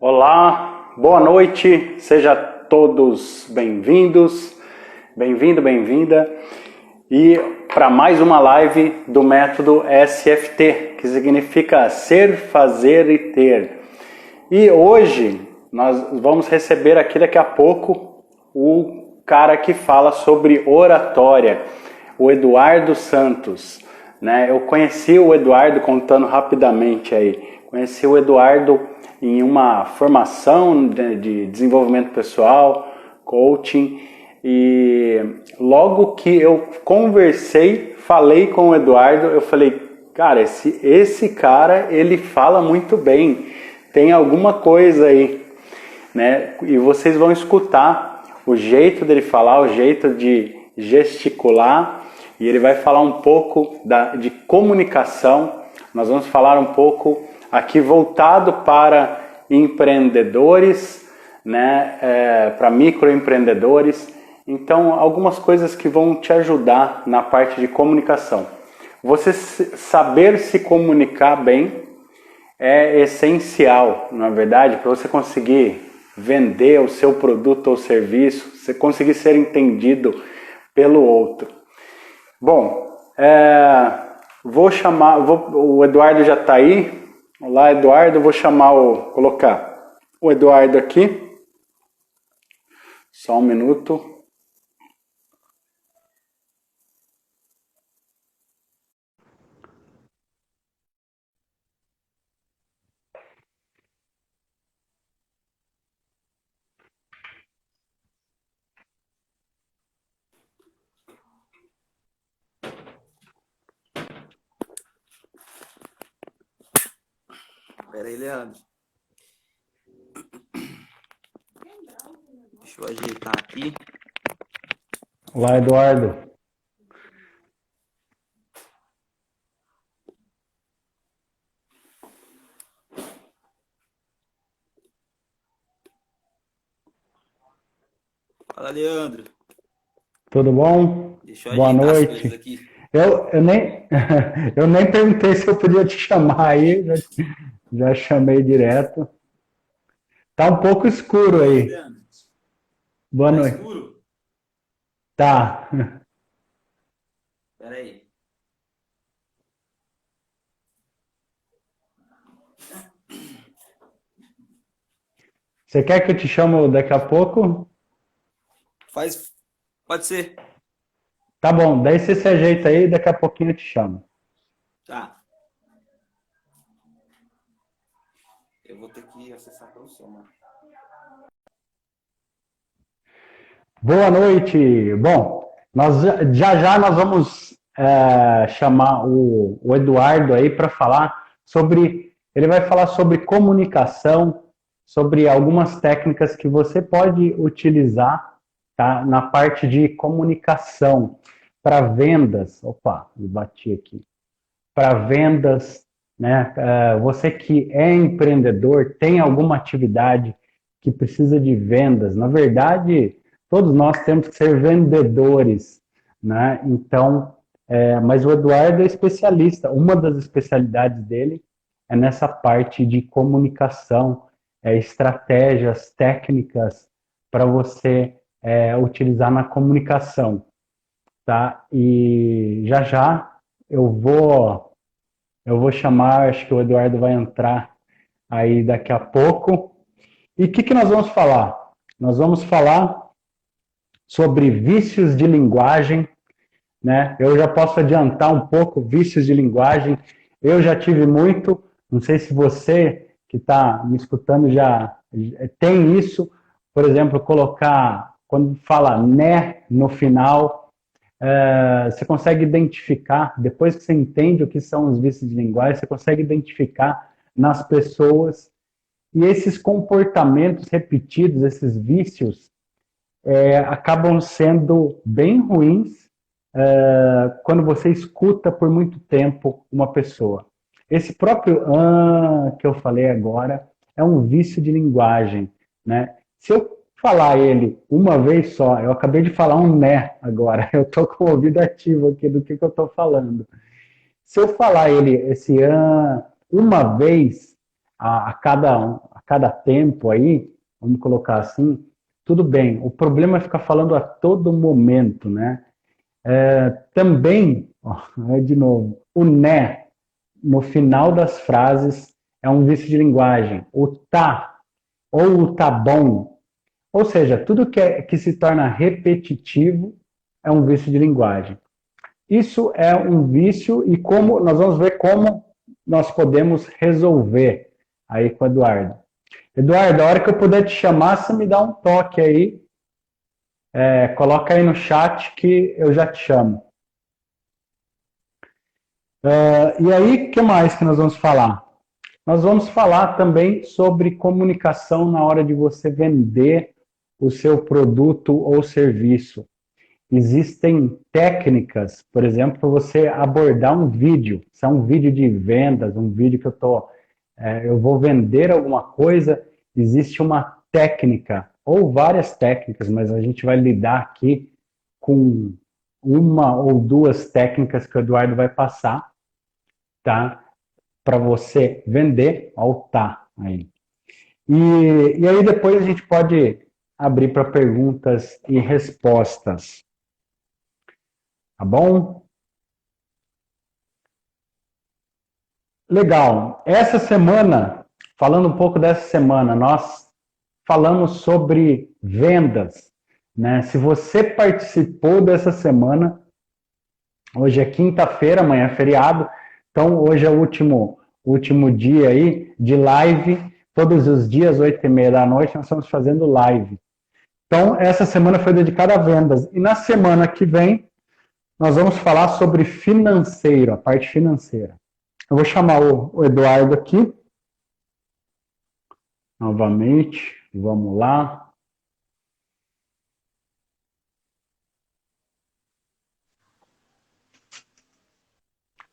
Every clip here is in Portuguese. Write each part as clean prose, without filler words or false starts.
Olá, boa noite, sejam todos bem-vindos, bem-vinda, e para mais uma live do método SFT, que significa ser, fazer e ter. E hoje nós vamos receber aqui daqui a pouco o cara que fala sobre oratória, o Eduardo Santos, né? Eu conheci o Eduardo, contando rapidamente aí, conheci o Eduardo em uma formação de desenvolvimento pessoal, coaching, e logo que eu falei com o Eduardo, eu falei, cara, esse cara, ele fala muito bem, tem alguma coisa aí, né? E vocês vão escutar o jeito dele falar, o jeito de gesticular, e ele vai falar um pouco de comunicação. Nós vamos falar um pouco aqui voltado para empreendedores, né, para microempreendedores. Então, algumas coisas que vão te ajudar na parte de comunicação. Você saber se comunicar bem é essencial, na verdade, para você conseguir vender o seu produto ou serviço, você conseguir ser entendido pelo outro. Bom, o Eduardo já está aí. Olá, Eduardo, vou colocar o Eduardo aqui. Só um minuto. Pera aí, Leandro. Deixa eu ajeitar aqui. Olá, Eduardo. Fala, Leandro. Tudo bom? Deixa eu Boa ajeitar as noite. coisas aqui. Eu nem perguntei se eu podia te chamar aí, já chamei direto. Tá um pouco escuro Oi, aí. Leandro. Boa Tá noite. escuro? Tá. Pera aí. Você quer que eu te chame daqui a pouco? Pode ser. Tá bom, daí você se ajeita aí, daqui a pouquinho eu te chamo. Tá. Eu vou ter que acessar pelo som, mano. Boa noite. Bom, já nós vamos chamar o Eduardo aí para falar sobre. Ele vai falar sobre comunicação, sobre algumas técnicas que você pode utilizar, tá, na parte de comunicação para vendas. Opa, me bati aqui. Para vendas, né? Você que é empreendedor, tem alguma atividade que precisa de vendas. Na verdade, todos nós temos que ser vendedores, né? Então, mas o Eduardo é especialista. Uma das especialidades dele é nessa parte de comunicação, estratégias, técnicas para você utilizar na comunicação, tá? E já eu vou chamar, acho que o Eduardo vai entrar aí daqui a pouco. E o que nós vamos falar? Nós vamos falar sobre vícios de linguagem, né? Eu já posso adiantar um pouco vícios de linguagem. Eu já tive muito, não sei se você que está me escutando já tem isso. Por exemplo, colocar, quando fala né no final, você consegue identificar, depois que você entende o que são os vícios de linguagem, você consegue identificar nas pessoas, e esses comportamentos repetidos, esses vícios, acabam sendo bem ruins quando você escuta por muito tempo uma pessoa. Esse próprio que eu falei agora é um vício de linguagem, né? Se eu falar ele uma vez só, eu acabei de falar um né agora, eu estou com o ouvido ativo aqui do que eu estou falando. Se eu falar esse uma vez a cada tempo aí, vamos colocar assim, tudo bem. O problema é ficar falando a todo momento, né? Também, ó, de novo, o né no final das frases é um vício de linguagem. O tá ou o tá bom, ou seja, tudo que se torna repetitivo é um vício de linguagem. Isso é um vício e como nós vamos ver como nós podemos resolver aí com o Eduardo. Eduardo, a hora que eu puder te chamar, você me dá um toque aí, coloca aí no chat que eu já te chamo. E aí, o que mais que nós vamos falar? Nós vamos falar também sobre comunicação na hora de você vender o seu produto ou serviço. Existem técnicas, por exemplo, para você abordar um vídeo. Se é um vídeo de vendas, um vídeo que eu vou vender alguma coisa, existe uma técnica, ou várias técnicas, mas a gente vai lidar aqui com uma ou duas técnicas que o Eduardo vai passar, tá? Para você vender ao tá aí. E aí depois a gente pode abrir para perguntas e respostas. Tá bom? Legal. Essa semana, falando um pouco dessa semana, nós falamos sobre vendas, né? Se você participou dessa semana, hoje é quinta-feira, amanhã é feriado, então hoje é o último dia aí de live. Todos os dias, 8h30 da noite, nós estamos fazendo live. Então, essa semana foi dedicada a vendas. E na semana que vem, nós vamos falar sobre financeiro, a parte financeira. Eu vou chamar o Eduardo aqui. Novamente, vamos lá.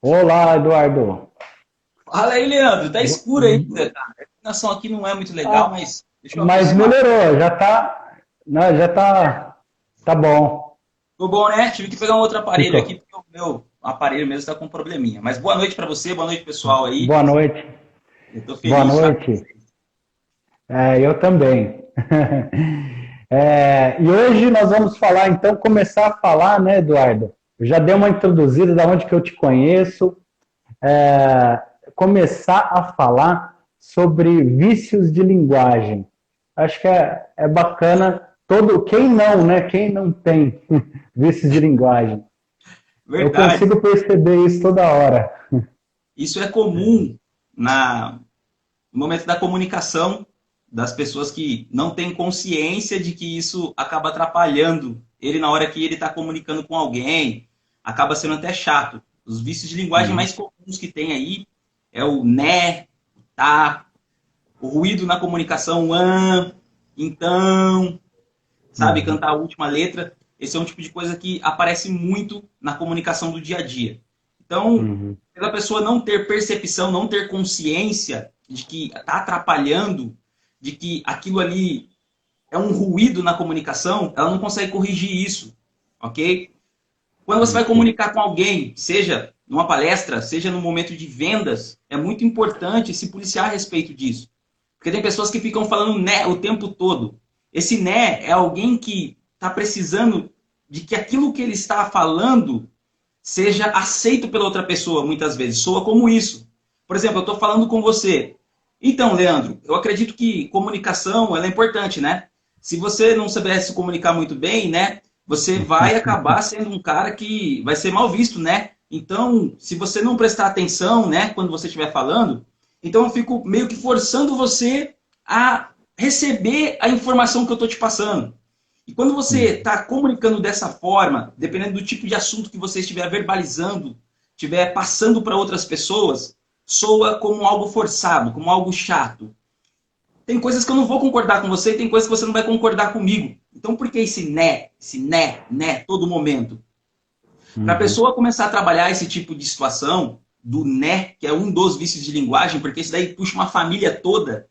Olá, Eduardo. Fala aí, Leandro. Tá escuro ainda, cara. A iluminação aqui não é muito legal, mas deixa eu Mas aproximar. melhorou, tá bom. Ficou bom, né? Tive que pegar um outro aparelho Ficou. aqui, porque o meu aparelho mesmo está com um probleminha. Mas boa noite para você, boa noite, pessoal aí. Boa noite. Eu tô feliz. Boa noite. Eu também. E hoje nós vamos falar, então, começar a falar, né, Eduardo? Eu já dei uma introduzida da onde que eu te conheço. Começar a falar sobre vícios de linguagem. Acho que é bacana. Quem não, né? Quem não tem vícios de linguagem? Verdade. Eu consigo perceber isso toda hora. Isso é comum no momento da comunicação das pessoas que não têm consciência de que isso acaba atrapalhando ele na hora que ele está comunicando com alguém. Acaba sendo até chato. Os vícios de linguagem mais comuns que tem aí é o né, o tá, o ruído na comunicação, então, sabe, cantar a última letra. Esse é um tipo de coisa que aparece muito na comunicação do dia a dia. Então, pela pessoa não ter percepção, não ter consciência de que está atrapalhando, de que aquilo ali é um ruído na comunicação, ela não consegue corrigir isso, ok? Quando você vai comunicar com alguém, seja numa palestra, seja no momento de vendas, é muito importante se policiar a respeito disso. Porque tem pessoas que ficam falando né o tempo todo. Esse né é alguém que está precisando de que aquilo que ele está falando seja aceito pela outra pessoa, muitas vezes. Soa como isso. Por exemplo, eu estou falando com você. Então, Leandro, eu acredito que comunicação ela é importante, né? Se você não souber se comunicar muito bem, né? Você vai acabar sendo um cara que vai ser mal visto, né? Então, se você não prestar atenção, né, quando você estiver falando, então eu fico meio que forçando você a receber a informação que eu estou te passando. E quando você está comunicando dessa forma, dependendo do tipo de assunto que você estiver verbalizando, estiver passando para outras pessoas, soa como algo forçado, como algo chato. Tem coisas que eu não vou concordar com você e tem coisas que você não vai concordar comigo. Então por que esse né, todo momento? Para a pessoa começar a trabalhar esse tipo de situação, do né, que é um dos vícios de linguagem, porque isso daí puxa uma família toda,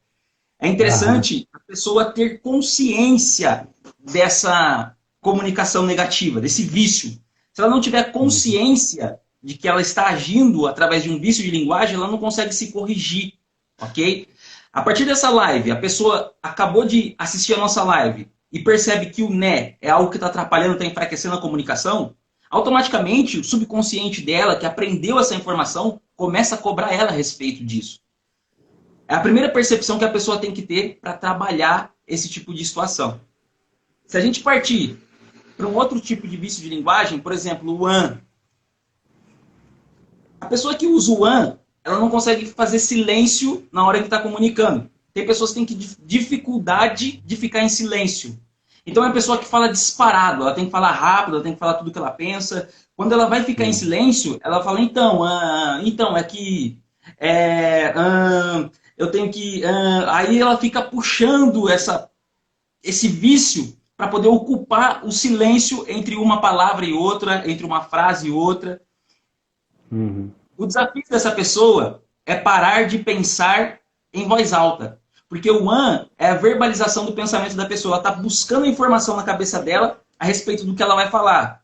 é interessante a pessoa ter consciência dessa comunicação negativa, desse vício. Se ela não tiver consciência de que ela está agindo através de um vício de linguagem, ela não consegue se corrigir, ok? A partir dessa live, a pessoa acabou de assistir a nossa live e percebe que o né é algo que está atrapalhando, está enfraquecendo a comunicação, automaticamente o subconsciente dela, que aprendeu essa informação, começa a cobrar ela a respeito disso. É a primeira percepção que a pessoa tem que ter para trabalhar esse tipo de situação. Se a gente partir para um outro tipo de vício de linguagem, por exemplo, o an. A pessoa que usa o an, ela não consegue fazer silêncio na hora que está comunicando. Tem pessoas que têm dificuldade de ficar em silêncio. Então é a pessoa que fala disparado, ela tem que falar rápido, ela tem que falar tudo que ela pensa. Quando ela vai ficar em silêncio, ela fala, então, é que... eu tenho que... aí ela fica puxando esse vício para poder ocupar o silêncio entre uma palavra e outra, entre uma frase e outra. Uhum. O desafio dessa pessoa é parar de pensar em voz alta. Porque o an é a verbalização do pensamento da pessoa. Ela está buscando informação na cabeça dela a respeito do que ela vai falar.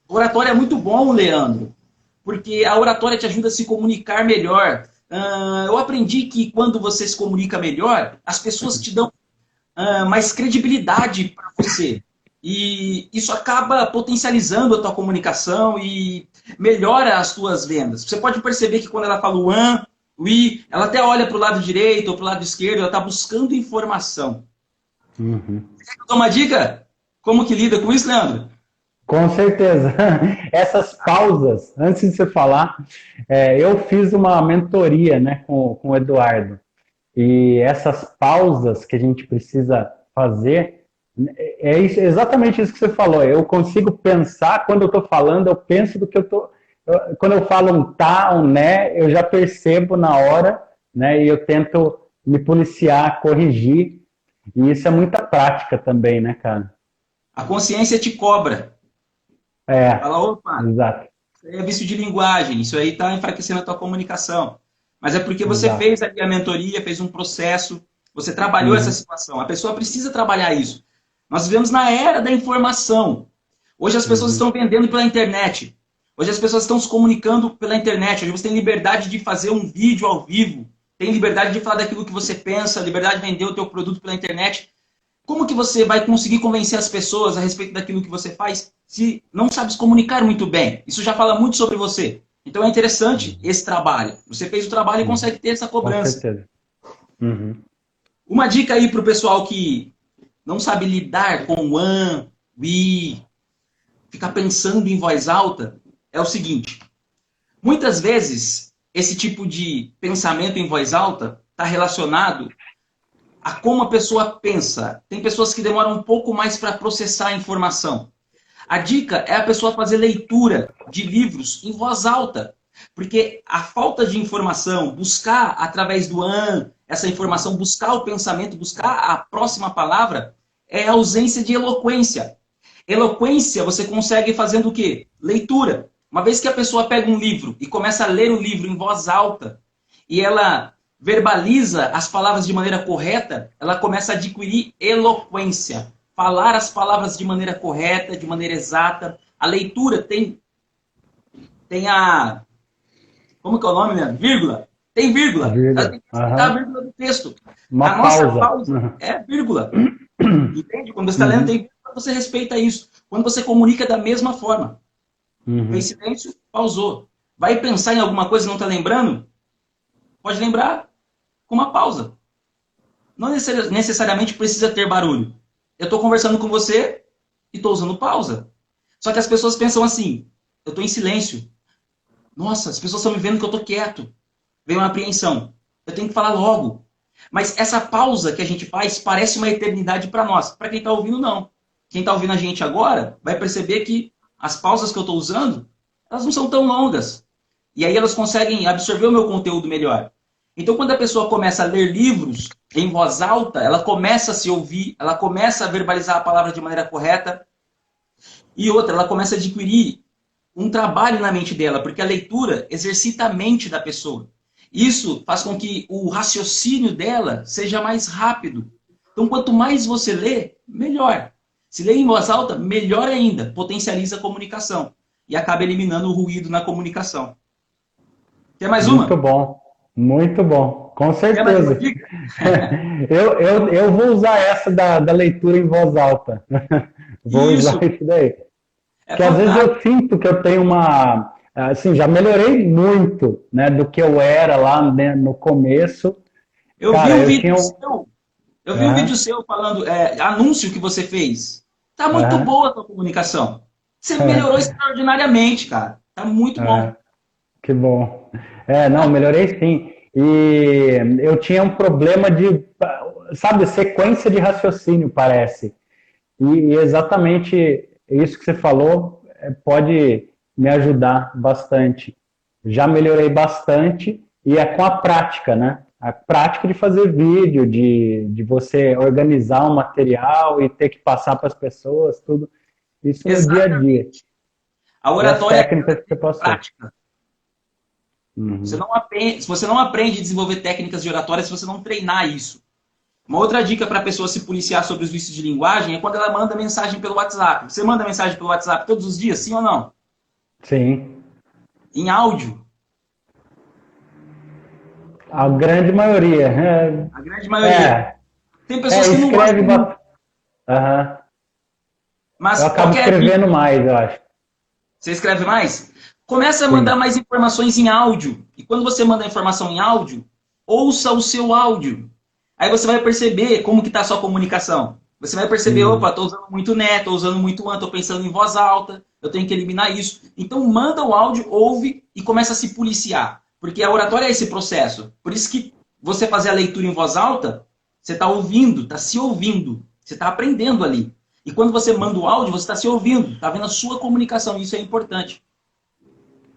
Oratória é muito bom, Leandro, porque a oratória te ajuda a se comunicar melhor. Eu aprendi que quando você se comunica melhor, as pessoas te dão mais credibilidade para você. E isso acaba potencializando a tua comunicação e melhora as tuas vendas. Você pode perceber que quando ela fala o an, o i, ela até olha para o lado direito ou para o lado esquerdo, ela está buscando informação. Uhum. Você quer dar uma dica? Como que lida com isso, Leandro? Com certeza. Essas pausas, antes de você falar, eu fiz uma mentoria, né, com o Eduardo. E essas pausas que a gente precisa fazer, exatamente isso que você falou. Eu consigo pensar, quando eu estou falando, eu penso do que eu estou... Quando eu falo um tá, um né, eu já percebo na hora, né, e eu tento me policiar, corrigir. E isso é muita prática também, né, cara? A consciência te cobra. Fala, opa, exato. isso aí é vício de linguagem, isso aí está enfraquecendo a tua comunicação. Mas é porque você Exato. fez ali a mentoria, fez um processo, você trabalhou essa situação. A pessoa precisa trabalhar isso. Nós vivemos na era da informação. Hoje as pessoas estão vendendo pela internet. Hoje as pessoas estão se comunicando pela internet. Hoje você tem liberdade de fazer um vídeo ao vivo. Tem liberdade de falar daquilo que você pensa, liberdade de vender o teu produto pela internet. Como que você vai conseguir convencer as pessoas a respeito daquilo que você faz se não sabe se comunicar muito bem? Isso já fala muito sobre você. Então é interessante esse trabalho. Você fez o trabalho e consegue ter essa cobrança. Com certeza. Uhum. Uma dica aí para o pessoal que não sabe lidar com o an, o i, ficar pensando em voz alta, é o seguinte. Muitas vezes, esse tipo de pensamento em voz alta está relacionado a como a pessoa pensa. Tem pessoas que demoram um pouco mais para processar a informação. A dica é a pessoa fazer leitura de livros em voz alta. Porque a falta de informação, buscar através do an, essa informação, buscar o pensamento, buscar a próxima palavra, é a ausência de eloquência. Eloquência você consegue fazendo o quê? Leitura. Uma vez que a pessoa pega um livro e começa a ler o livro em voz alta, e ela verbaliza as palavras de maneira correta, ela começa a adquirir eloquência. Falar as palavras de maneira correta, de maneira exata. A leitura tem a... Como que é o nome, né? Vírgula. Tem vírgula. Ela tem que citar a vírgula do texto. A nossa pausa é vírgula. Entende? Quando você está lendo, tem vírgula, você respeita isso. Quando você comunica da mesma forma. Fez silêncio, pausou. Vai pensar em alguma coisa e não está lembrando? Pode lembrar com uma pausa. Não necessariamente precisa ter barulho. Eu estou conversando com você e estou usando pausa. Só que as pessoas pensam assim, eu estou em silêncio. Nossa, as pessoas estão me vendo que eu estou quieto. Vem uma apreensão. Eu tenho que falar logo. Mas essa pausa que a gente faz parece uma eternidade para nós. Para quem está ouvindo, não. Quem está ouvindo a gente agora vai perceber que as pausas que eu estou usando, elas não são tão longas. E aí elas conseguem absorver o meu conteúdo melhor. Então, quando a pessoa começa a ler livros em voz alta, ela começa a se ouvir, ela começa a verbalizar a palavra de maneira correta. E outra, ela começa a adquirir um trabalho na mente dela, porque a leitura exercita a mente da pessoa. Isso faz com que o raciocínio dela seja mais rápido. Então, quanto mais você lê, melhor. Se lê em voz alta, melhor ainda, potencializa a comunicação e acaba eliminando o ruído na comunicação. Quer mais uma? Muito bom, muito bom. com Quer mais uma certeza. dica? Eu vou usar essa da leitura em voz alta. Vou usar Isso, isso daí. é Que às vezes fantástico. eu sinto que eu tenho uma. Assim, já melhorei muito, né, do que eu era lá, né, no começo. Eu vi Cara, um eu vídeo tinha. seu, eu vi um vídeo Aham, seu falando, anúncio que você fez. Tá muito aham, boa a tua comunicação. Você melhorou extraordinariamente, cara. Tá muito bom. aham. Que bom. Não, melhorei sim. E eu tinha um problema de, sabe, sequência de raciocínio, parece. E exatamente isso que você falou pode me ajudar bastante. Já melhorei bastante e é com a prática, né? A prática de fazer vídeo, de você organizar um material e ter que passar para as pessoas, tudo. Isso no dia a dia. Exatamente. A E as oratória técnicas é que você passou. prática. Você Uhum. não aprende, se você não aprende a desenvolver técnicas de oratória, se você não treinar isso. Uma outra dica para a pessoa se policiar sobre os vícios de linguagem é quando ela manda mensagem pelo WhatsApp. Você manda mensagem pelo WhatsApp todos os dias, sim ou não? Sim. Em áudio. A grande maioria. A grande maioria. É, Tem pessoas que não escreve gostam muito, bastante. Aham. Eu mas acabo qualquer dica. escrevendo mais, eu acho. Você escreve mais? Começa a mandar Sim. mais informações em áudio. E quando você manda informação em áudio, ouça o seu áudio. Aí você vai perceber como que está a sua comunicação. Você vai perceber, opa, Uhum. estou usando muito né, estou usando muito an, estou pensando em voz alta, eu tenho que eliminar isso. Então manda o áudio, ouve e começa a se policiar. Porque a oratória é esse processo. Por isso que você fazer a leitura em voz alta, você está ouvindo, está se ouvindo. Você está aprendendo ali. E quando você manda o áudio, você está se ouvindo, está vendo a sua comunicação. Isso é importante.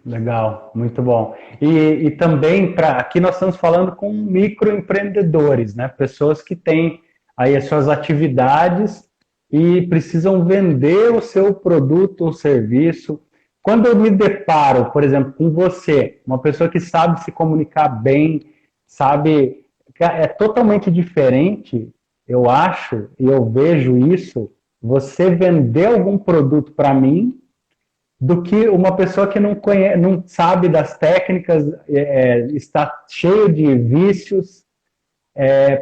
Legal, muito bom. E também, aqui nós estamos falando com microempreendedores, né? Pessoas que têm aí as suas atividades e precisam vender o seu produto ou serviço. Quando eu me deparo, por exemplo, com você, uma pessoa que sabe se comunicar bem, sabe, é totalmente diferente, eu acho, e eu vejo isso, você vender algum produto para mim do que uma pessoa que não conhece, não sabe das técnicas, está cheio de vícios,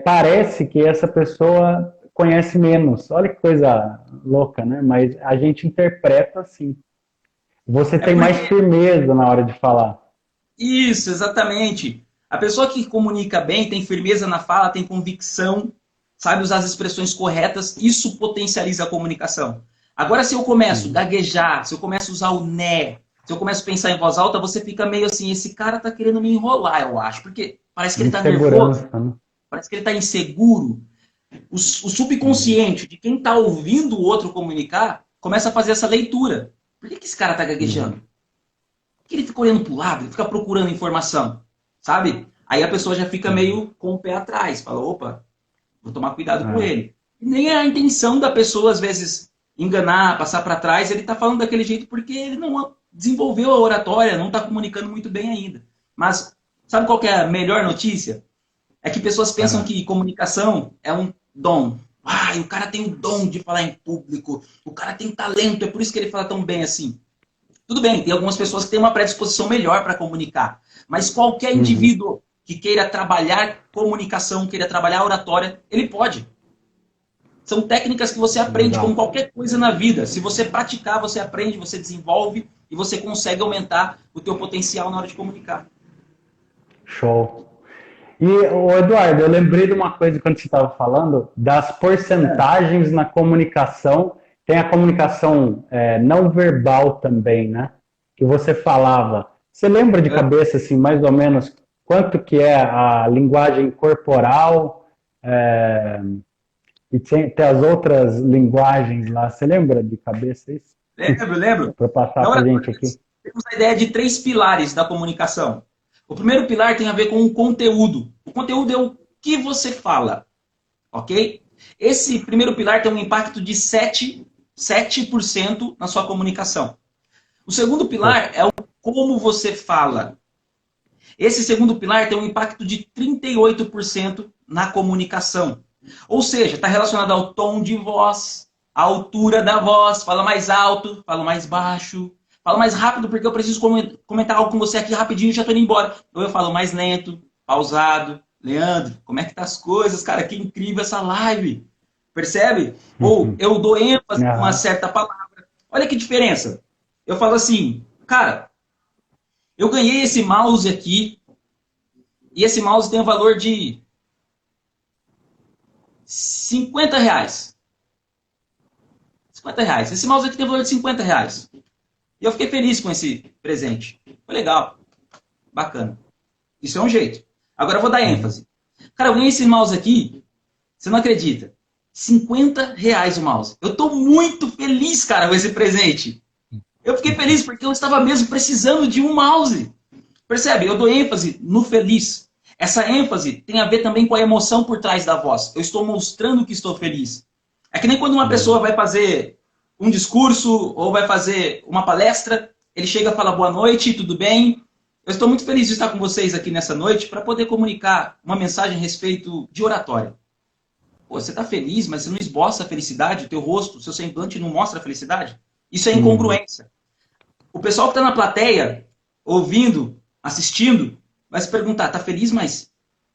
parece que essa pessoa conhece menos. Olha que coisa louca, né? Mas a gente interpreta assim. Você É tem mais porque firmeza na hora de falar. isso, exatamente. A pessoa que comunica bem, tem firmeza na fala, tem convicção, sabe usar as expressões corretas, isso potencializa a comunicação. Agora, se eu começo a Uhum. gaguejar, se eu começo a usar o né, se eu começo a pensar em voz alta, você fica meio assim, esse cara tá querendo me enrolar, eu acho, porque parece que ele tá nervoso, Insegurança, né? parece que ele tá inseguro. O Uhum. subconsciente de quem tá ouvindo o outro comunicar começa a fazer essa leitura. Por que esse cara tá gaguejando? Uhum. Que ele fica olhando para o lado, ele fica procurando informação, sabe? Aí a pessoa já fica Uhum. meio com o pé atrás, fala, opa, vou tomar cuidado com É. ele. E nem é a intenção da pessoa, às vezes, enganar, passar para trás, ele está falando daquele jeito porque ele não desenvolveu a oratória, não está comunicando muito bem ainda. Mas sabe qual que é a melhor notícia? É que pessoas pensam É. que comunicação é um dom. Ah, o cara tem o dom de falar em público, o cara tem talento, é por isso que ele fala tão bem assim. Tudo bem, tem algumas pessoas que têm uma predisposição melhor para comunicar, mas qualquer Uhum. indivíduo que queira trabalhar comunicação, queira trabalhar oratória, ele pode. São técnicas que você aprende como Legal. qualquer coisa na vida. Se você praticar, você aprende, você desenvolve e você consegue aumentar o teu potencial na hora de comunicar. Show. E, Eduardo, eu lembrei de uma coisa quando você estava falando, das porcentagens na comunicação. Tem a comunicação não verbal também, né? Que você falava. Você lembra de cabeça, assim, mais ou menos, quanto que é a linguagem corporal e tem as outras linguagens lá? Você lembra de cabeça isso? Lembro, lembro. Para passar Na para a oratória, gente aqui. temos a ideia de 3 pilares da comunicação. O primeiro pilar tem a ver com o conteúdo. O conteúdo é o que você fala, ok? Esse primeiro pilar tem um impacto de 7% na sua comunicação. O segundo pilar é o como você fala. Esse segundo pilar tem um impacto de 38% na comunicação. Ou seja, está relacionado ao tom de voz, à altura da voz, fala mais alto, fala mais baixo, fala mais rápido porque eu preciso comentar algo com você aqui rapidinho e já estou indo embora. Ou eu falo mais lento, pausado, Leandro, como é que tá as coisas? Cara, que incrível essa live. Percebe? Ou eu dou ênfase a uma certa palavra. Olha que diferença. Eu falo assim, cara, eu ganhei esse mouse aqui e esse mouse tem o valor de R$ 50. R$ 50. Esse mouse aqui tem o valor de R$ 50. E eu fiquei feliz com esse presente. Foi legal. Bacana. Isso é um jeito. Agora eu vou dar ênfase. Cara, eu ganhei esse mouse aqui, você não acredita. R$ 50 o mouse. Eu tô muito feliz, cara, com esse presente. Eu fiquei feliz porque eu estava mesmo precisando de um mouse. Percebe? Eu dou ênfase no feliz. Essa ênfase tem a ver também com a emoção por trás da voz. Eu estou mostrando que estou feliz. É que nem quando uma pessoa vai fazer um discurso ou vai fazer uma palestra, ele chega e fala boa noite, tudo bem? Eu estou muito feliz de estar com vocês aqui nessa noite para poder comunicar uma mensagem a respeito de oratória. Pô, você está feliz, mas você não esboça a felicidade, o teu rosto, o seu semblante não mostra a felicidade? Isso é incongruência. O pessoal que está na plateia, ouvindo, assistindo, vai se perguntar, tá feliz, mas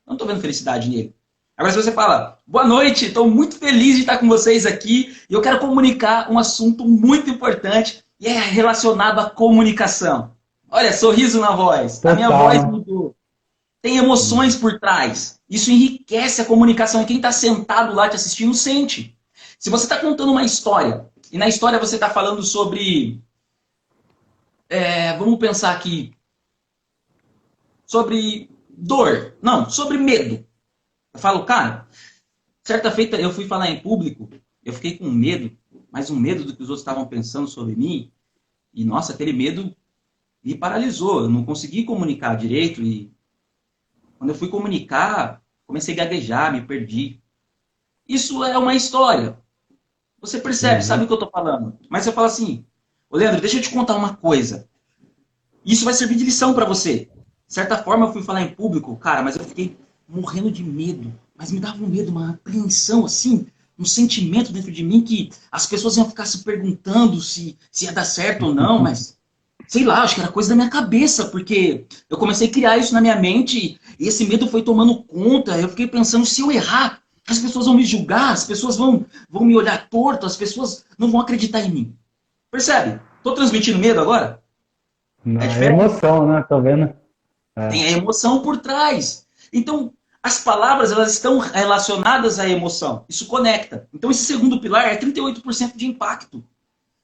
não estou vendo felicidade nele. Agora, se você fala, boa noite, estou muito feliz de estar com vocês aqui e eu quero comunicar um assunto muito importante e é relacionado à comunicação. Olha, sorriso na voz. Total. A minha voz mudou. Tem emoções por trás. Isso enriquece a comunicação. E quem está sentado lá te assistindo sente. Se você está contando uma história, e na história você está falando sobre... vamos pensar aqui. Sobre dor. Não, sobre medo. Eu falo, cara, certa feita eu fui falar em público, eu fiquei com medo, mas um medo do que os outros estavam pensando sobre mim. E, nossa, aquele medo me paralisou. Eu não consegui comunicar direito e quando eu fui comunicar, comecei a gaguejar, me perdi. Isso é uma história. Você percebe, sabe o que eu estou falando. Mas eu falo assim, ô Leandro, deixa eu te contar uma coisa. Isso vai servir de lição para você. De certa forma, eu fui falar em público, cara, mas eu fiquei morrendo de medo. Mas me dava um medo, uma apreensão, assim, um sentimento dentro de mim que as pessoas iam ficar se perguntando se ia dar certo ou não, mas... sei lá, acho que era coisa da minha cabeça, porque eu comecei a criar isso na minha mente e esse medo foi tomando conta. Eu fiquei pensando, se eu errar, as pessoas vão me julgar, as pessoas vão me olhar torto, as pessoas não vão acreditar em mim. Percebe? Tô transmitindo medo agora? Não, é emoção, né? Tô vendo. Tem a emoção por trás. Então, as palavras, elas estão relacionadas à emoção. Isso conecta. Então, esse segundo pilar é 38% de impacto.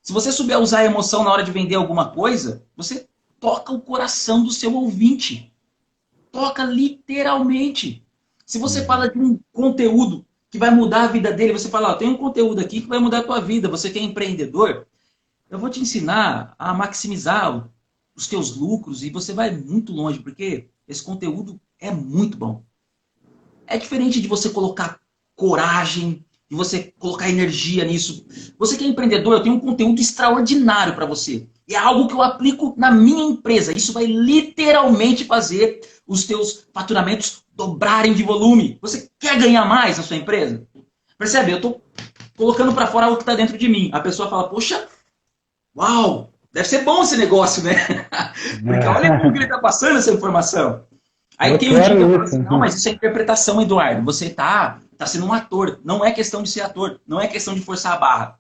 Se você souber usar a emoção na hora de vender alguma coisa, você toca o coração do seu ouvinte. Toca literalmente. Se você fala de um conteúdo que vai mudar a vida dele, você fala, tem um conteúdo aqui que vai mudar a tua vida, você que é empreendedor, eu vou te ensinar a maximizar os teus lucros e você vai muito longe, porque esse conteúdo é muito bom. É diferente de você colocar coragem, de você colocar energia nisso. Você que é empreendedor, eu tenho um conteúdo extraordinário para você. E é algo que eu aplico na minha empresa. Isso vai literalmente fazer os teus faturamentos dobrarem de volume. Você quer ganhar mais na sua empresa? Percebe? Eu estou colocando para fora algo que está dentro de mim. A pessoa fala, poxa, uau, deve ser bom esse negócio, né? Porque olha como que ele está passando essa informação. Aí tem um dia que eu falo assim, não, mas isso é interpretação, Eduardo. Você está sendo um ator. Não é questão de ser ator. Não é questão de forçar a barra.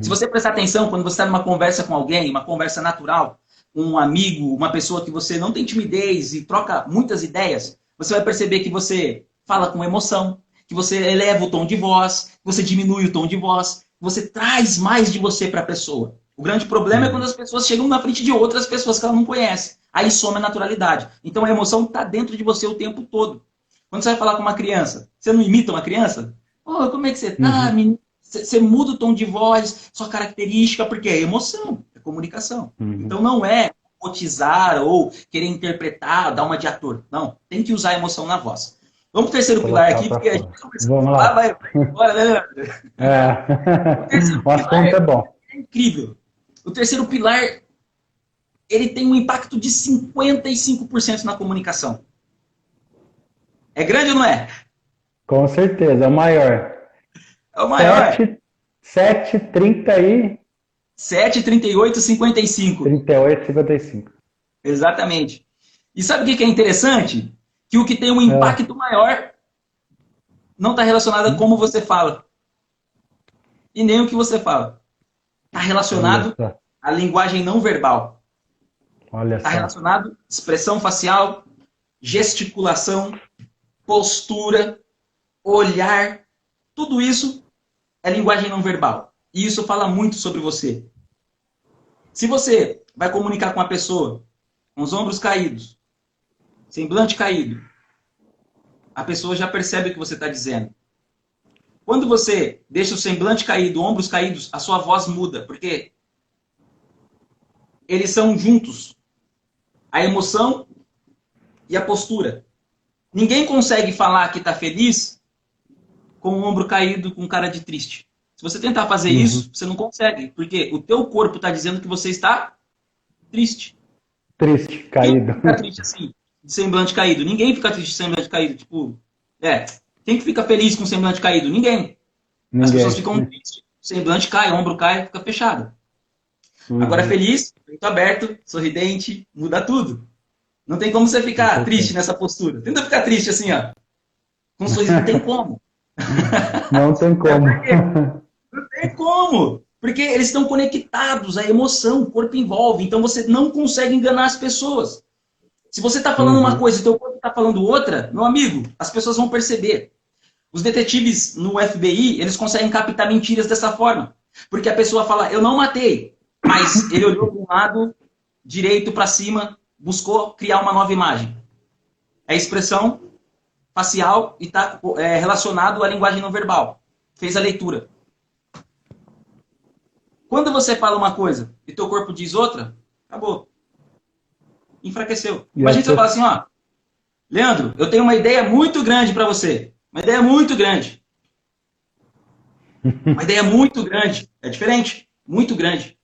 Se você prestar atenção, quando você está numa conversa com alguém, uma conversa natural, com um amigo, uma pessoa que você não tem timidez e troca muitas ideias, você vai perceber que você fala com emoção, que você eleva o tom de voz, que você diminui o tom de voz, que você traz mais de você para a pessoa. O grande problema é quando as pessoas chegam na frente de outras pessoas que ela não conhece. Aí some a naturalidade. Então a emoção está dentro de você o tempo todo. Quando você vai falar com uma criança, você não imita uma criança? Oh, como é que você tá, menino? Você muda o tom de voz, sua característica, porque é emoção, é comunicação. Então não é robotizar ou querer interpretar, dar uma de ator. Não, tem que usar a emoção na voz. Vamos pro terceiro pilar aqui, porque a gente começou a falar, vai embora, né, Leandro? O terceiro pilar é bom. É incrível. O terceiro pilar, ele tem um impacto de 55% na comunicação. É grande ou não é? Com certeza, é o maior. É o maior. 7, 30 e... 7, 38, 55. 38, 55. Exatamente. E sabe o que é interessante? que o que tem um impacto maior não está relacionado a como você fala. E nem o que você fala. Está relacionado à linguagem não verbal. Está relacionado à expressão facial, gesticulação, postura, olhar. Tudo isso é linguagem não verbal. E isso fala muito sobre você. Se você vai comunicar com a pessoa com os ombros caídos, semblante caído, a pessoa já percebe o que você está dizendo. Quando você deixa o semblante caído, ombros caídos, a sua voz muda, porque eles são juntos. A emoção e a postura. Ninguém consegue falar que está feliz com o ombro caído, com cara de triste. Se você tentar fazer isso, você não consegue, porque o teu corpo está dizendo que você está triste. Triste, caído. Quem fica triste assim, de semblante caído? Ninguém fica triste de semblante caído. Tipo, quem que fica feliz com semblante caído? Ninguém. As pessoas ficam tristes, semblante cai, ombro cai, fica fechado. Agora feliz, peito aberto, sorridente, muda tudo. Não tem como você ficar triste nessa postura. Tenta ficar triste assim, ó. Com um sorriso, não tem como. Não tem como. Não tem como. Porque eles estão conectados, a emoção, o corpo envolve. Então você não consegue enganar as pessoas. Se você está falando uma coisa e o teu corpo está falando outra, meu amigo, as pessoas vão perceber. Os detetives no FBI, eles conseguem captar mentiras dessa forma. Porque a pessoa fala, eu não matei, mas ele olhou para um lado, direito para cima, buscou criar uma nova imagem. É expressão facial e está relacionado à linguagem não verbal. Fez a leitura. Quando você fala uma coisa e teu corpo diz outra, acabou. Enfraqueceu. Imagina você falar assim, ó, Leandro, eu tenho uma ideia muito grande para você. Uma ideia muito grande. Uma ideia muito grande. É diferente. Muito grande.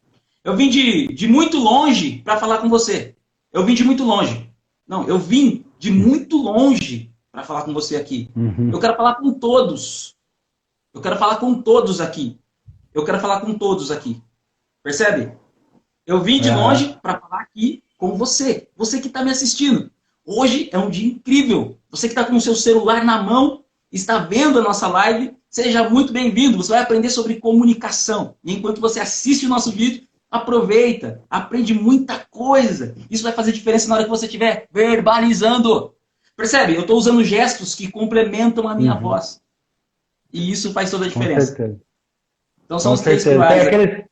Eu vim de muito longe para falar com você. Eu vim de muito longe. Não, eu vim de muito longe para falar com você aqui. Eu quero falar com todos. Eu quero falar com todos aqui. Eu quero falar com todos aqui. Percebe? Eu vim de longe para falar aqui com você. Você que está me assistindo. Hoje é um dia incrível. Você que está com o seu celular na mão, está vendo a nossa live, seja muito bem-vindo. Você vai aprender sobre comunicação. E enquanto você assiste o nosso vídeo, aproveita, aprende muita coisa. Isso vai fazer diferença na hora que você estiver verbalizando. Percebe? Eu estou usando gestos que complementam a minha voz. E isso faz toda a diferença. Com certeza. Então são os três pilares. Tem aqueles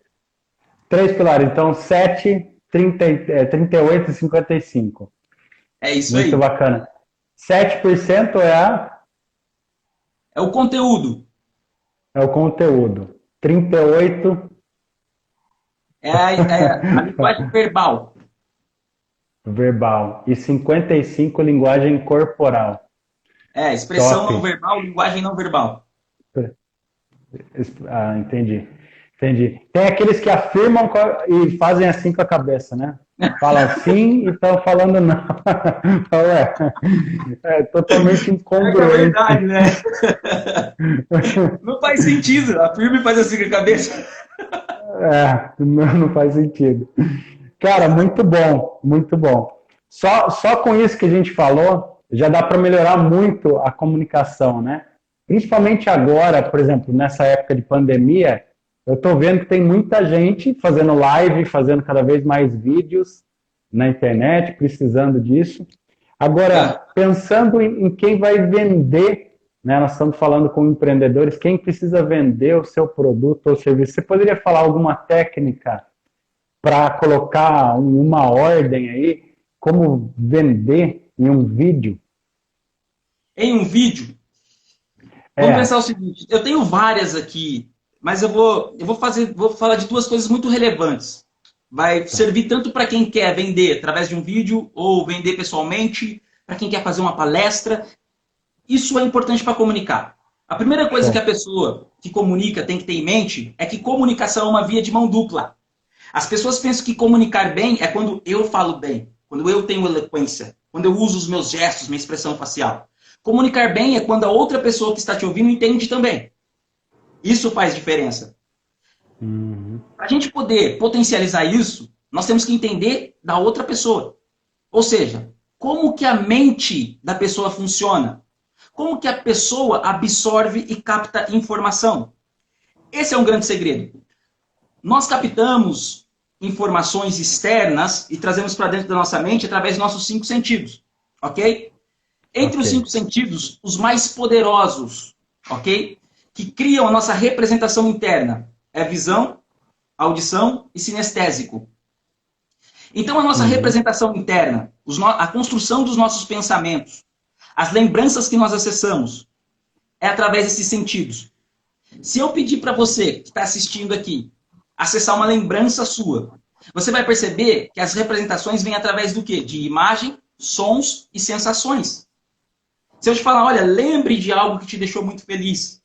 3 pilares. Então, 7, 38 e 55. É isso aí. Muito bacana. 7% é o conteúdo. É o conteúdo. 38 é a linguagem verbal. Verbal. E 55 linguagem corporal. Expressão não verbal, linguagem não verbal. Entendi. Tem aqueles que afirmam e fazem assim com a cabeça, né? Falam sim e estão falando não. É totalmente incongruente. É verdade, né? Não faz sentido. Afirma e faz assim com a cabeça. Não faz sentido. Cara, muito bom, muito bom. Só com isso que a gente falou, já dá para melhorar muito a comunicação, né? Principalmente agora, por exemplo, nessa época de pandemia, eu estou vendo que tem muita gente fazendo live, fazendo cada vez mais vídeos na internet, precisando disso. Agora, pensando em quem vai vender, né? Nós estamos falando com empreendedores, quem precisa vender o seu produto ou serviço. Você poderia falar alguma técnica para colocar uma ordem aí, como vender em um vídeo? Em um vídeo? Vamos pensar o seguinte, eu tenho várias aqui, mas eu vou falar de duas coisas muito relevantes. Vai servir tanto para quem quer vender através de um vídeo ou vender pessoalmente, para quem quer fazer uma palestra. Isso é importante para comunicar. A primeira coisa que a pessoa que comunica tem que ter em mente é que comunicação é uma via de mão dupla. As pessoas pensam que comunicar bem é quando eu falo bem, quando eu tenho eloquência, quando eu uso os meus gestos, minha expressão facial. Comunicar bem é quando a outra pessoa que está te ouvindo entende também. Isso faz diferença. Para a gente poder potencializar isso, nós temos que entender da outra pessoa. Ou seja, como que a mente da pessoa funciona. Como que a pessoa absorve e capta informação. Esse é um grande segredo. Nós captamos informações externas e trazemos para dentro da nossa mente através dos nossos 5 sentidos, ok? Entre os 5 sentidos, os mais poderosos, ok? Que criam a nossa representação interna é a visão, audição e sinestésico. Então, a nossa representação interna, a construção dos nossos pensamentos, as lembranças que nós acessamos, é através desses sentidos. Se eu pedir para você que está assistindo aqui, acessar uma lembrança sua, você vai perceber que as representações vêm através do quê? De imagem, sons e sensações. Se eu te falar, olha, lembre de algo que te deixou muito feliz,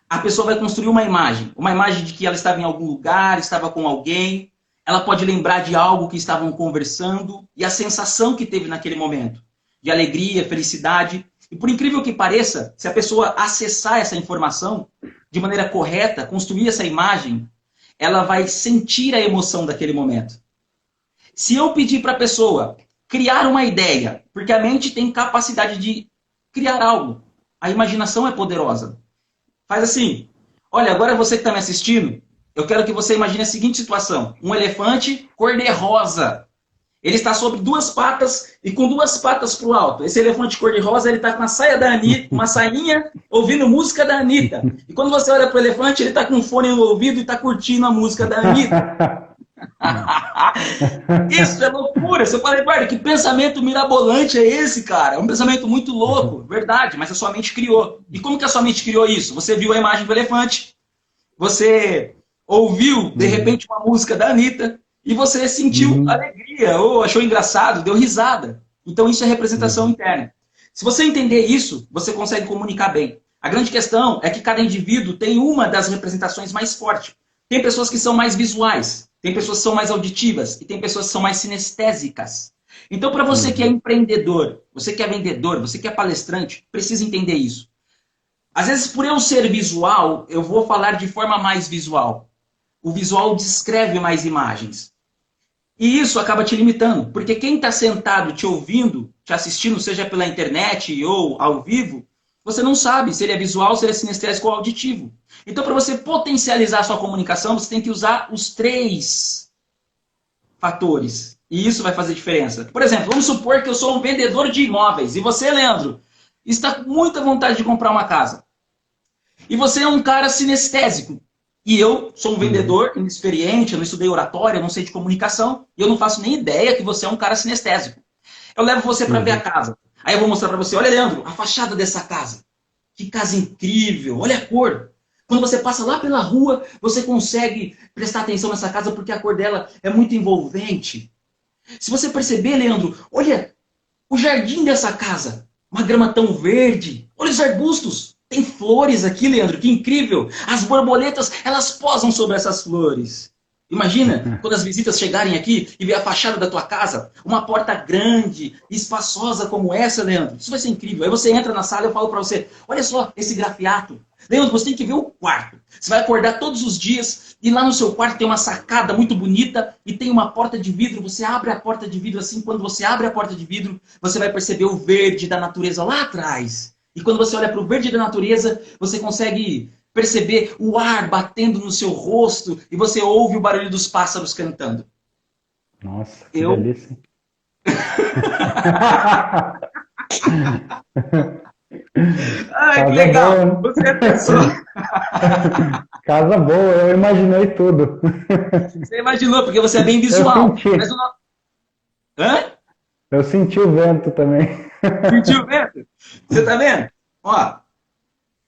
a pessoa vai construir uma imagem de que ela estava em algum lugar, estava com alguém, ela pode lembrar de algo que estavam conversando e a sensação que teve naquele momento, de alegria, felicidade. E por incrível que pareça, se a pessoa acessar essa informação de maneira correta, construir essa imagem, ela vai sentir a emoção daquele momento. Se eu pedir para a pessoa criar uma ideia, porque a mente tem capacidade de criar algo, a imaginação é poderosa. Faz assim, olha, agora você que está me assistindo, eu quero que você imagine a seguinte situação. Um elefante cor-de-rosa. Ele está sobre 2 patas e com 2 patas para o alto. Esse elefante cor-de-rosa, ele está com a saia da Anitta, uma sainha, ouvindo música da Anitta. E quando você olha para o elefante, ele está com um fone no ouvido e está curtindo a música da Anitta. Isso é loucura. Você fala, Eduardo, que pensamento mirabolante é esse, cara? É um pensamento muito louco, verdade, mas a sua mente criou. E como que a sua mente criou isso? Você viu a imagem do elefante, você ouviu, de repente, uma música da Anitta, e você sentiu alegria, ou achou engraçado, deu risada. Então isso é representação interna. Se você entender isso, você consegue comunicar bem. A grande questão é que cada indivíduo tem uma das representações mais fortes. Tem pessoas que são mais visuais, tem pessoas que são mais auditivas, e tem pessoas que são mais sinestésicas. Então, para você que é empreendedor, você que é vendedor, você que é palestrante, precisa entender isso. Às vezes, por eu ser visual, eu vou falar de forma mais visual. O visual descreve mais imagens. E isso acaba te limitando, porque quem está sentado te ouvindo, te assistindo, seja pela internet ou ao vivo, você não sabe se ele é visual, se ele é sinestésico ou auditivo. Então, para você potencializar a sua comunicação, você tem que usar os 3 fatores. E isso vai fazer diferença. Por exemplo, vamos supor que eu sou um vendedor de imóveis. E você, Leandro, está com muita vontade de comprar uma casa. E você é um cara sinestésico. E eu sou um vendedor inexperiente, eu não estudei oratória, eu não sei de comunicação, e eu não faço nem ideia que você é um cara sinestésico. Eu levo você para ver a casa. Aí eu vou mostrar para você, olha, Leandro, a fachada dessa casa. Que casa incrível, olha a cor. Quando você passa lá pela rua, você consegue prestar atenção nessa casa porque a cor dela é muito envolvente. Se você perceber, Leandro, olha o jardim dessa casa. Uma grama tão verde. Olha os arbustos. Tem flores aqui, Leandro, que incrível. As borboletas, elas posam sobre essas flores. Imagina quando as visitas chegarem aqui e ver a fachada da tua casa, uma porta grande, espaçosa como essa, Leandro. Isso vai ser incrível. Aí você entra na sala e eu falo para você, olha só esse grafiato. Leandro, você tem que ver o quarto. Você vai acordar todos os dias e lá no seu quarto tem uma sacada muito bonita e tem uma porta de vidro. Você abre a porta de vidro assim. Quando você abre a porta de vidro, você vai perceber o verde da natureza lá atrás. E quando você olha para o verde da natureza, você consegue perceber o ar batendo no seu rosto e você ouve o barulho dos pássaros cantando. Nossa, que delícia. Ai, que legal. Boa, né? Você é pessoa. Casa boa, eu imaginei tudo. Você imaginou, porque você é bem visual. Eu senti. Mas o no... Hã? Eu senti o vento também. Sentiu o vento? Você tá vendo? Ó.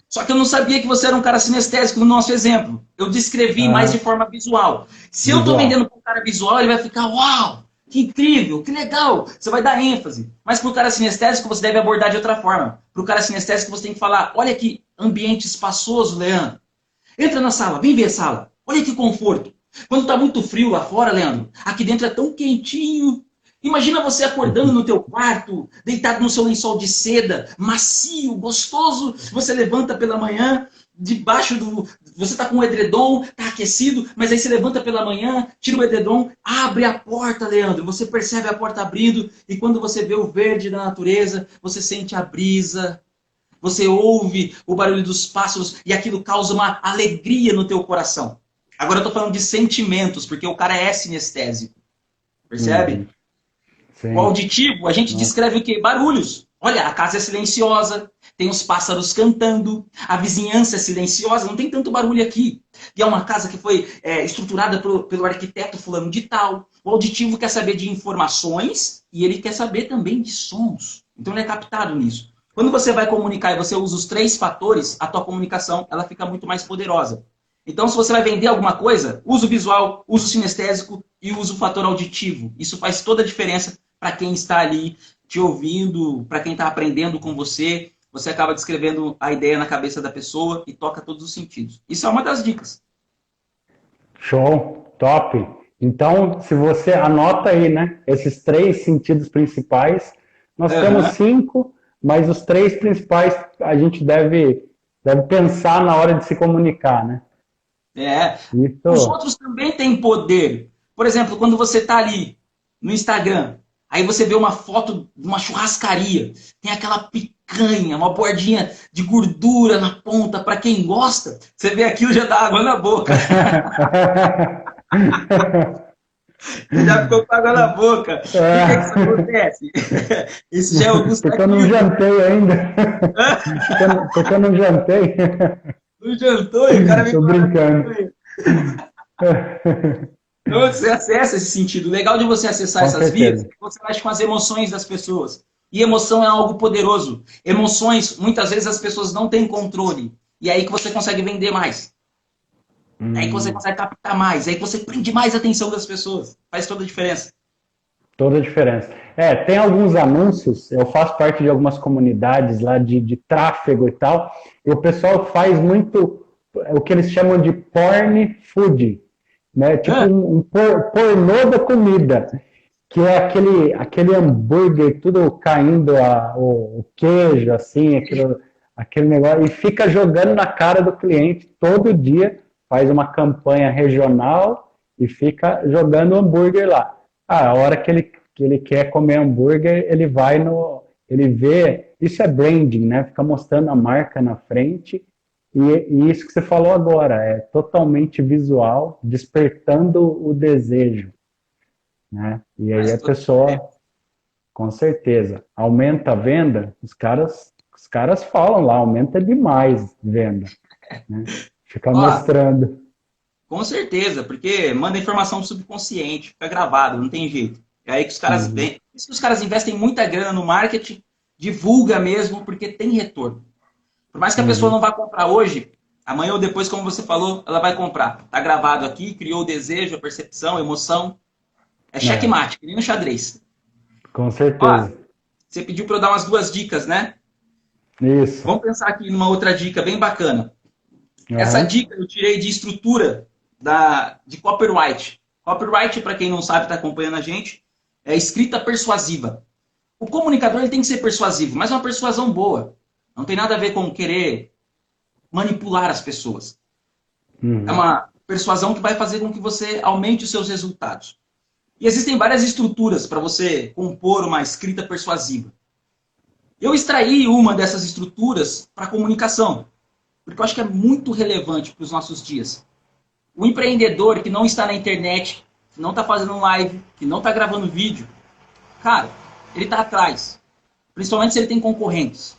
Só que eu não sabia que você era um cara sinestésico no nosso exemplo. Eu descrevi mais de forma visual. Se eu tô vendendo para um cara visual, ele vai ficar, uau, que incrível, que legal. Você vai dar ênfase. Mas para o cara sinestésico, você deve abordar de outra forma. Para o cara sinestésico, você tem que falar, olha que ambiente espaçoso, Leandro. Entra na sala, vem ver a sala. Olha que conforto. Quando tá muito frio lá fora, Leandro, aqui dentro é tão quentinho. Imagina você acordando no teu quarto, deitado no seu lençol de seda, macio, gostoso. Você levanta pela manhã, debaixo do... Você tá com o edredom, tá aquecido, mas aí você levanta pela manhã, tira o edredom, abre a porta, Leandro. Você percebe a porta abrindo e quando você vê o verde da natureza, você sente a brisa, você ouve o barulho dos pássaros e aquilo causa uma alegria no teu coração. Agora eu tô falando de sentimentos, porque o cara é sinestésico. Percebe? O auditivo, a gente descreve o quê? Barulhos. Olha, a casa é silenciosa, tem os pássaros cantando, a vizinhança é silenciosa, não tem tanto barulho aqui. E é uma casa que foi estruturada pelo arquiteto fulano de tal. O auditivo quer saber de informações e ele quer saber também de sons. Então ele é captado nisso. Quando você vai comunicar e você usa os 3 fatores, a tua comunicação ela fica muito mais poderosa. Então, se você vai vender alguma coisa, usa o visual, usa o sinestésico e usa o fator auditivo. Isso faz toda a diferença para quem está ali te ouvindo, para quem está aprendendo com você. Você acaba descrevendo a ideia na cabeça da pessoa e toca todos os sentidos. Isso é uma das dicas. Show, top. Então, se você anota aí, né, esses 3 sentidos principais, nós temos 5, mas os 3 principais a gente deve pensar na hora de se comunicar, né? Isso. Os outros também têm poder. Por exemplo, quando você está ali no Instagram, aí você vê uma foto de uma churrascaria, tem aquela picanha, uma bordinha de gordura na ponta, para quem gosta, você vê aquilo já dá água na boca. Já ficou com água na boca. Por que isso acontece? Isso já é o porque eu não jantei ainda. Porque eu não jantei. Não jantou e o cara vem Tô brincando. Então você acessa esse sentido. O legal de você acessar Com essas certeza. vias é que você mexe com as emoções das pessoas. E emoção é algo poderoso. Emoções, muitas vezes as pessoas não têm controle. E é aí que você consegue vender mais. É aí que você consegue captar mais. É aí que você prende mais a atenção das pessoas. Faz toda a diferença. Toda a diferença. Tem alguns anúncios, eu faço parte de algumas comunidades lá de tráfego e tal, e o pessoal faz muito o que eles chamam de porn food, né? Tipo um pornô da comida, que é aquele hambúrguer tudo caindo, o queijo, assim, aquele negócio, e fica jogando na cara do cliente todo dia, faz uma campanha regional e fica jogando hambúrguer lá. A hora que ele quer comer hambúrguer, ele vai ele vê, isso é branding, né? Fica mostrando a marca na frente e isso que você falou agora, é totalmente visual, despertando o desejo, né? E aí a pessoa, com certeza, aumenta a venda, os caras falam lá, aumenta demais a venda, né? Fica mostrando. Com certeza, porque manda informação do subconsciente, fica gravado, não tem jeito. É aí que os caras vêm. Por isso que os caras investem muita grana no marketing, divulga mesmo, porque tem retorno. Por mais que a pessoa não vá comprar hoje, amanhã ou depois, como você falou, ela vai comprar. Tá gravado aqui, criou o desejo, a percepção, a emoção. É checkmate, que nem no xadrez. Com certeza. Você pediu para eu dar umas 2 dicas, né? Isso. Vamos pensar aqui numa outra dica bem bacana. Essa dica eu tirei de estrutura de copyright. Copyright, para quem não sabe, está acompanhando a gente, é escrita persuasiva. O comunicador ele tem que ser persuasivo, mas uma persuasão boa. Não tem nada a ver com querer manipular as pessoas. É uma persuasão que vai fazer com que você aumente os seus resultados. E existem várias estruturas para você compor uma escrita persuasiva. Eu extraí uma dessas estruturas para comunicação, porque eu acho que é muito relevante para os nossos dias. O empreendedor que não está na internet, que não está fazendo live, que não está gravando vídeo, cara, ele está atrás. Principalmente se ele tem concorrentes.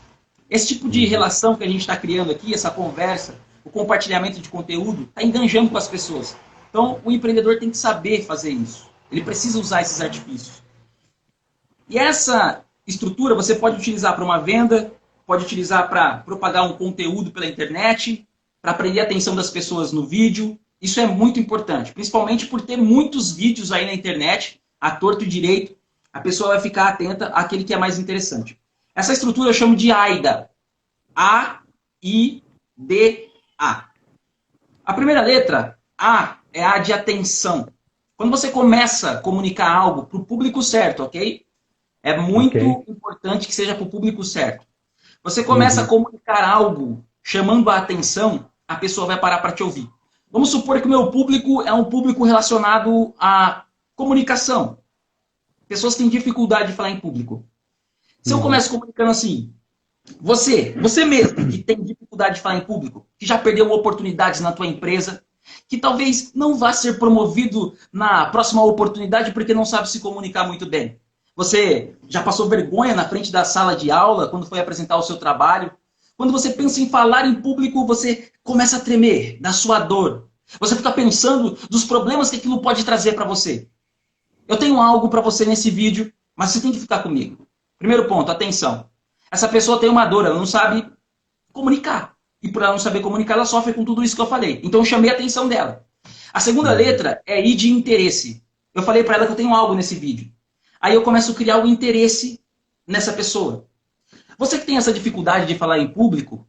Esse tipo de relação que a gente está criando aqui, essa conversa, o compartilhamento de conteúdo, está enganjando com as pessoas. Então, o empreendedor tem que saber fazer isso. Ele precisa usar esses artifícios. E essa estrutura você pode utilizar para uma venda, pode utilizar para propagar um conteúdo pela internet, para prender a atenção das pessoas no vídeo. Isso é muito importante, principalmente por ter muitos vídeos aí na internet, à torto e direito, a pessoa vai ficar atenta àquele que é mais interessante. Essa estrutura eu chamo de AIDA. A-I-D-A. A primeira letra, A, é A de atenção. Quando você começa a comunicar algo para o público certo, ok? É muito importante que seja para o público certo. Você começa a comunicar algo chamando a atenção, a pessoa vai parar para te ouvir. Vamos supor que o meu público é um público relacionado à comunicação. Pessoas têm dificuldade de falar em público. Se eu começo comunicando assim, você mesmo que tem dificuldade de falar em público, que já perdeu oportunidades na tua empresa, que talvez não vá ser promovido na próxima oportunidade porque não sabe se comunicar muito bem. Você já passou vergonha na frente da sala de aula quando foi apresentar o seu trabalho? Quando você pensa em falar em público, você começa a tremer da sua dor. Você fica pensando dos problemas que aquilo pode trazer para você. Eu tenho algo para você nesse vídeo, mas você tem que ficar comigo. Primeiro ponto, atenção. Essa pessoa tem uma dor, ela não sabe comunicar. E por ela não saber comunicar, ela sofre com tudo isso que eu falei. Então eu chamei a atenção dela. A segunda letra é I de interesse. Eu falei para ela que eu tenho algo nesse vídeo. Aí eu começo a criar um interesse nessa pessoa. Você que tem essa dificuldade de falar em público,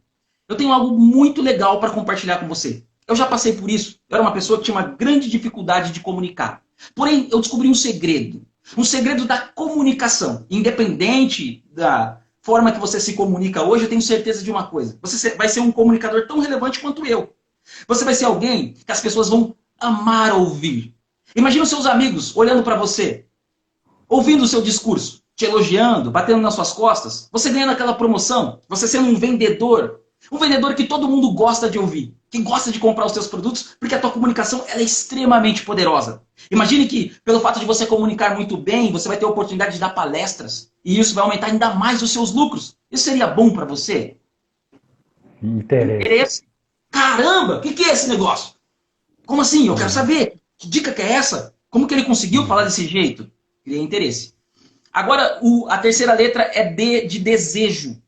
eu tenho algo muito legal para compartilhar com você. Eu já passei por isso. Eu era uma pessoa que tinha uma grande dificuldade de comunicar. Porém, eu descobri um segredo. Um segredo da comunicação. Independente da forma que você se comunica hoje, eu tenho certeza de uma coisa. Você vai ser um comunicador tão relevante quanto eu. Você vai ser alguém que as pessoas vão amar ouvir. Imagina os seus amigos olhando para você, ouvindo o seu discurso, te elogiando, batendo nas suas costas, você ganhando aquela promoção, você sendo um vendedor que todo mundo gosta de ouvir, que gosta de comprar os seus produtos, porque a tua comunicação ela é extremamente poderosa. Imagine que, pelo fato de você comunicar muito bem, você vai ter a oportunidade de dar palestras, e isso vai aumentar ainda mais os seus lucros. Isso seria bom para você? Interesse? Caramba, o que é esse negócio? Como assim? Eu quero saber. Que dica que é essa? Como que ele conseguiu falar desse jeito? Criei interesse. Agora, a terceira letra é D de desejo.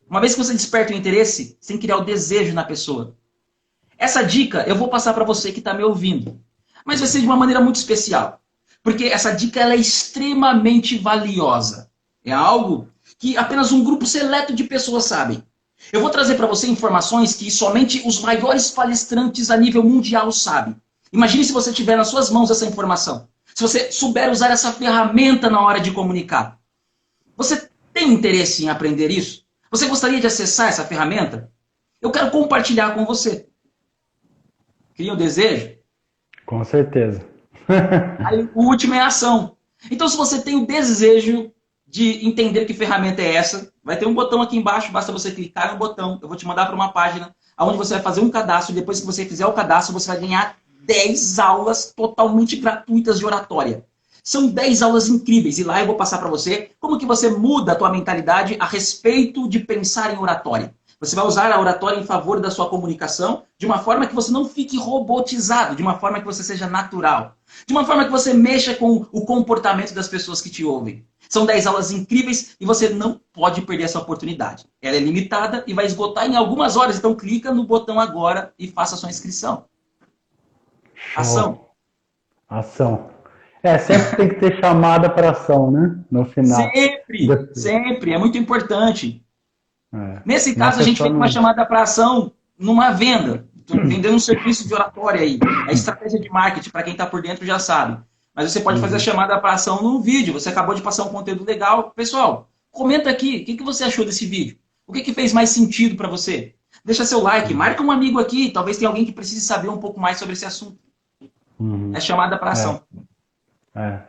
Uma vez que você desperta o interesse, você tem que criar o desejo na pessoa. Essa dica eu vou passar para você que está me ouvindo. Mas vai ser de uma maneira muito especial. Porque essa dica ela é extremamente valiosa. É algo que apenas um grupo seleto de pessoas sabem. Eu vou trazer para você informações que somente os maiores palestrantes a nível mundial sabem. Imagine se você tiver nas suas mãos essa informação. Se você souber usar essa ferramenta na hora de comunicar. Você tem interesse em aprender isso? Você gostaria de acessar essa ferramenta? Eu quero compartilhar com você. Cria o desejo? Com certeza. Aí, o último é a ação. Então, se você tem o desejo de entender que ferramenta é essa, vai ter um botão aqui embaixo, basta você clicar no botão. Eu vou te mandar para uma página onde você vai fazer um cadastro. Depois que você fizer o cadastro, você vai ganhar 10 aulas totalmente gratuitas de oratória. São 10 aulas incríveis e lá eu vou passar para você como que você muda a tua mentalidade a respeito de pensar em oratória. Você vai usar a oratória em favor da sua comunicação de uma forma que você não fique robotizado, de uma forma que você seja natural, de uma forma que você mexa com o comportamento das pessoas que te ouvem. São 10 aulas incríveis e você não pode perder essa oportunidade. Ela é limitada e vai esgotar em algumas horas, então clica no botão agora e faça a sua inscrição. Ação. Ação. Sempre tem que ter chamada para ação, né? No final. Sempre. É muito importante. Nesse caso, a gente fez uma chamada para ação numa venda. Vendendo um serviço de oratória aí. A estratégia de marketing, para quem está por dentro, já sabe. Mas você pode fazer a chamada para ação num vídeo. Você acabou de passar um conteúdo legal. Pessoal, comenta aqui. O que você achou desse vídeo? O que fez mais sentido para você? Deixa seu like. Marca um amigo aqui. Talvez tenha alguém que precise saber um pouco mais sobre esse assunto. É chamada para ação.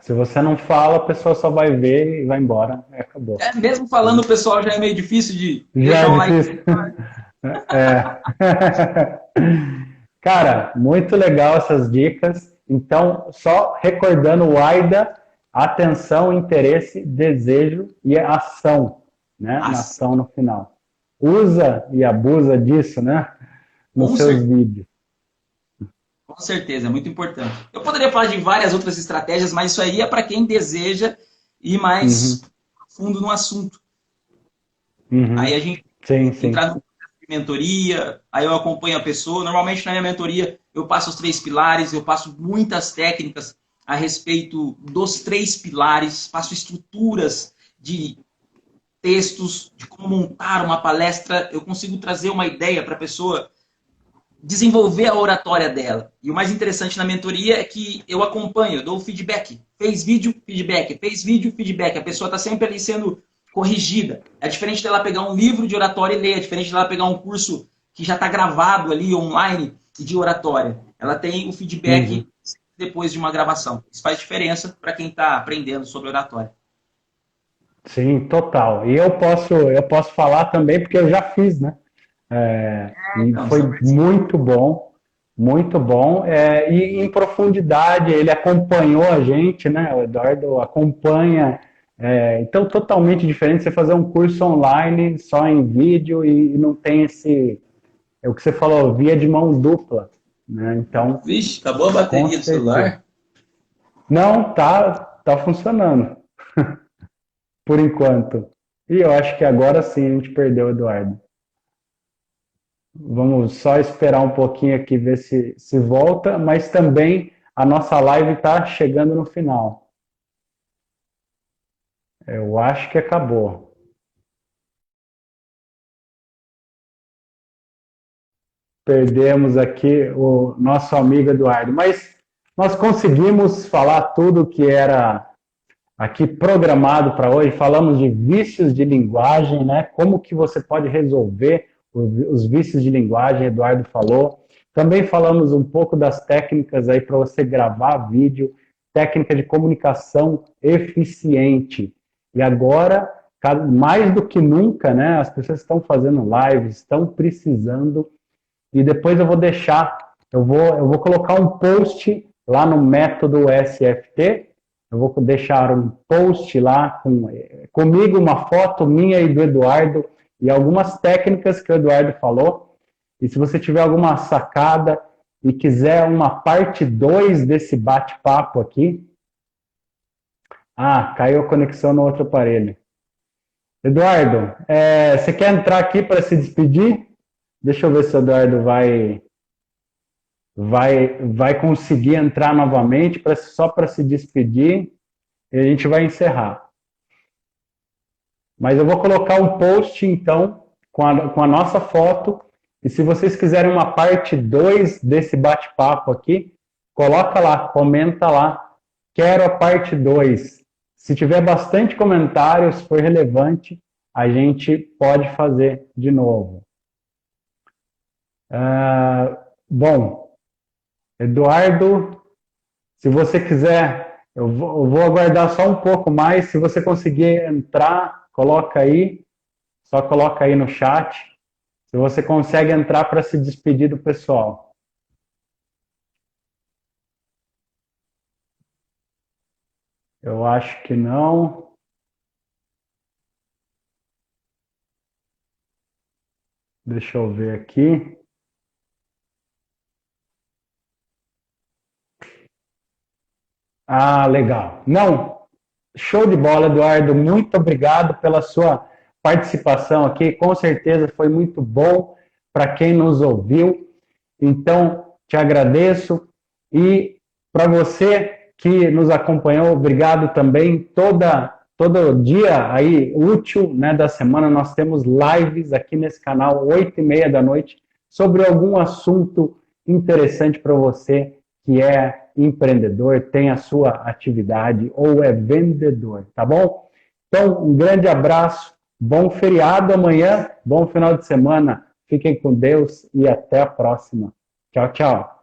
Se você não fala, a pessoa só vai ver e vai embora. Acabou. Mesmo falando, o pessoal já é meio difícil de deixar um like. Cara, muito legal essas dicas. Então, só recordando o AIDA, atenção, interesse, desejo e ação, né? Ação no final. Usa e abusa disso, né? Nos seus vídeos. Com certeza, é muito importante. Eu poderia falar de várias outras estratégias, mas isso aí é para quem deseja ir mais fundo no assunto. Aí a gente entra no mentoria, aí eu acompanho a pessoa. Normalmente na minha mentoria eu passo os 3 pilares, eu passo muitas técnicas a respeito dos 3 pilares, passo estruturas de textos, de como montar uma palestra. Eu consigo trazer uma ideia para a pessoa desenvolver a oratória dela. E o mais interessante na mentoria é que eu acompanho, eu dou feedback. Fez vídeo, feedback. Fez vídeo, feedback. A pessoa está sempre ali sendo corrigida. É diferente dela pegar um livro de oratória e ler, é diferente dela pegar um curso que já está gravado ali online de oratória. Ela tem o feedback depois de uma gravação. Isso faz diferença para quem está aprendendo sobre oratória. Sim, total. E eu posso falar também porque eu já fiz, né? E foi muito bom, muito bom. E em profundidade, ele acompanhou a gente, né? O Eduardo acompanha. Então, totalmente diferente você fazer um curso online só em vídeo e não tem esse... É o que você falou, via de mão dupla, né? Então, vixe, acabou a bateria do celular? Não, tá funcionando. Por enquanto. E eu acho que agora sim a gente perdeu o Eduardo. Vamos só esperar um pouquinho aqui, ver se volta, mas também a nossa live está chegando no final. Eu acho que acabou. Perdemos aqui o nosso amigo Eduardo, mas nós conseguimos falar tudo que era aqui programado para hoje. Falamos de vícios de linguagem, né? Como que você pode resolver os vícios de linguagem, Eduardo falou. Também falamos um pouco das técnicas aí para você gravar vídeo, técnica de comunicação eficiente. E agora, mais do que nunca, né? As pessoas estão fazendo lives, estão precisando. E depois eu vou deixar, eu vou colocar um post lá no método SFT. Eu vou deixar um post lá comigo, uma foto minha e do Eduardo e algumas técnicas que o Eduardo falou. E se você tiver alguma sacada e quiser uma parte 2 desse bate-papo aqui... Ah, caiu a conexão no outro aparelho. Eduardo, você quer entrar aqui para se despedir? Deixa eu ver se o Eduardo vai conseguir entrar novamente só para se despedir e a gente vai encerrar. Mas eu vou colocar um post, então, com a nossa foto, e se vocês quiserem uma parte 2 desse bate-papo aqui, coloca lá, comenta lá, quero a parte 2. Se tiver bastante comentários, se for relevante, a gente pode fazer de novo. Bom, Eduardo, se você quiser, eu vou aguardar só um pouco mais. Se você conseguir entrar, coloca aí, só coloca aí no chat. Se você consegue entrar para se despedir do pessoal. Eu acho que não. Deixa eu ver aqui. Ah, legal. Não, show de bola, Eduardo. Muito obrigado pela sua participação aqui. Com certeza foi muito bom para quem nos ouviu. Então, te agradeço. E para você que nos acompanhou, obrigado também. Todo dia aí útil, né, da semana nós temos lives aqui nesse canal, 8h30 da noite, sobre algum assunto interessante para você que é empreendedor, tem a sua atividade ou é vendedor, tá bom? Então, um grande abraço, bom feriado amanhã, bom final de semana, fiquem com Deus e até a próxima. Tchau, tchau.